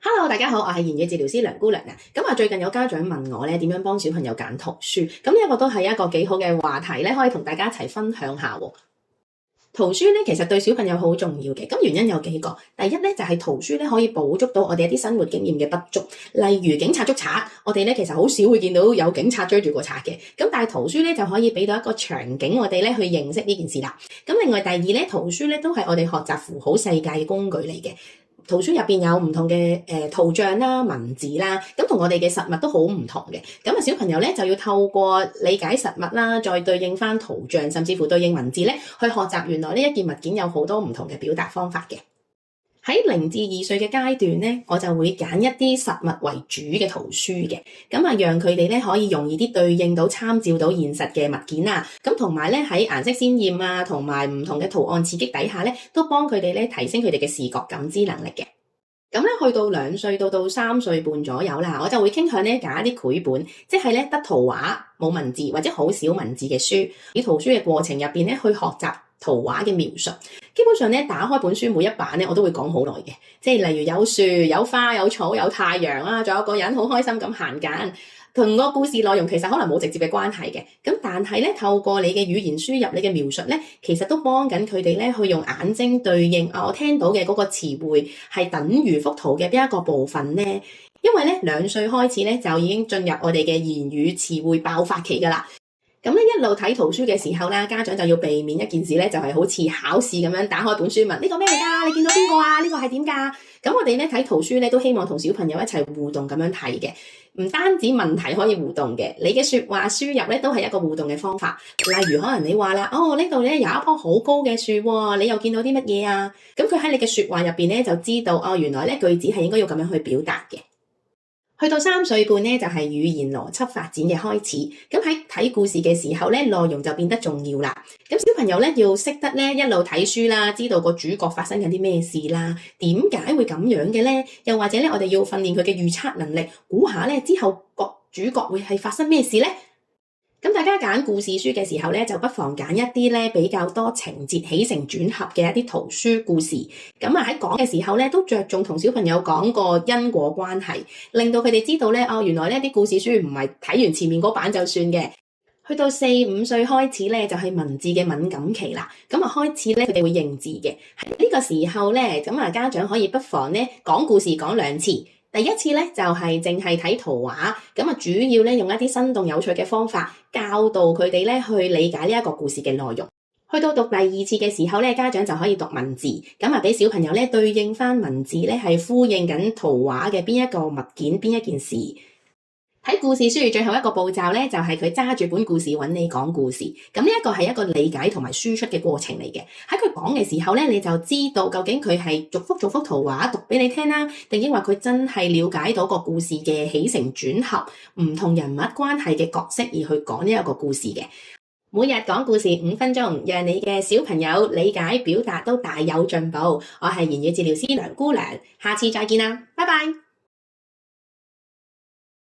Hello，大家好，我係言語治療師梁姑娘啊。最近有家長問我咧，點樣幫小朋友揀圖書？咁呢一個都係一個幾好嘅話題咧，可以同大家一齊分享下。圖書咧其實對小朋友好重要嘅，咁原因有幾個。第一咧就係圖書咧可以補足到我哋一啲生活經驗嘅不足，例如警察捉賊，我哋咧其實好少會見到有警察追住個賊嘅，咁但係圖書咧就可以俾到一個場景我哋咧去認識呢件事啦。咁另外第二咧，圖書咧都係我哋學習符號世界嘅工具嚟嘅。圖書入邊有唔同嘅圖像啦、文字啦，咁同我哋嘅實物都好唔同嘅。咁小朋友咧就要透過理解實物啦，再對應翻圖像，甚至乎對應文字咧，去學習原來呢一件物件有好多唔同嘅表達方法嘅。喺0至2歲嘅階段咧，我就會揀一啲實物為主嘅圖書嘅，讓佢哋咧可以容易啲對應到、參照到現實嘅物件啊，咁同埋咧喺顏色鮮豔啊，同埋唔同嘅圖案刺激底下咧，都幫佢哋咧提升佢哋嘅視覺感知能力嘅。咁咧去到2歲到3歲半左右啦，我就會傾向咧揀一啲繪本，即係咧得圖畫冇文字或者好少文字嘅書。喺圖書嘅過程入邊咧，去學習圖畫嘅描述。基本上咧打開本書每一版咧，我都會講好耐嘅，即係例如有樹、有花、有草、有太陽啊，仲有個人好開心咁行緊。同個故事內容其實可能冇直接嘅關係嘅，咁但係咧透過你嘅語言輸入你嘅描述咧，其實都幫緊佢哋咧去用眼睛對應我聽到嘅嗰個詞彙係等於幅圖嘅邊一個部分咧？因為咧2歲開始咧就已經進入我哋嘅言語詞彙爆發期㗎啦。咁咧一路睇圖書嘅時候啦，家長就要避免一件事咧，就係好似考試咁樣打開本書問呢個咩嚟㗎？你見到邊個啊？呢個係點㗎？咁我哋咧睇圖書咧都希望同小朋友一齊互動咁樣睇嘅。唔單止問題可以互動嘅，你嘅說話輸入咧都係一個互動嘅方法。例如可能你話啦，呢度咧有一棵好高嘅樹喎，你又見到啲乜嘢啊？咁佢喺你嘅說話入邊咧就知道原來咧句子係應該要咁樣去表達嘅。去到3歲半咧就係語言邏輯發展嘅開始。咁喺睇故事嘅時候咧，內容就變得重要啦。咁小朋友咧要識得咧一路睇書啦，知道個主角發生緊啲咩事啦，點解會咁樣嘅咧？又或者咧我哋要訓練佢嘅預測能力，估下咧之後個主角會係發生咩事咧？咁大家揀故事書嘅時候咧，就不妨揀一啲咧比較多情節起承轉合嘅一啲圖書故事。咁喺講嘅時候咧，都着重同小朋友講個因果關係，令到佢哋知道咧，原來呢啲故事書唔係睇完前面嗰版就算嘅。去到4、5歲開始咧，就係文字嘅敏感期啦。開始咧佢哋會認字嘅。喺呢個時候咧，家長可以不妨咧講故事講2次。第一次咧就係淨係睇圖畫，主要咧用一啲生動有趣嘅方法教導佢哋咧去理解呢一個故事嘅內容。去到讀第2次嘅時候咧，家長就可以讀文字，俾小朋友咧對應翻文字咧係呼應緊圖畫嘅邊一個物件邊一件事。睇故事書最後一個步驟咧，就係佢揸住本故事揾你講故事。咁呢一個係一個理解同埋輸出嘅過程嚟嘅。喺佢講嘅時候咧，你就知道究竟佢係逐幅圖畫讀俾你聽啦，定抑或佢真係了解到個故事嘅起承轉合、唔同人物關係嘅角色而去講呢一個故事嘅。每日講故事5分鐘，讓你嘅小朋友理解表達都大有進步。我係言語治療師梁姑娘，下次再見啦，拜拜。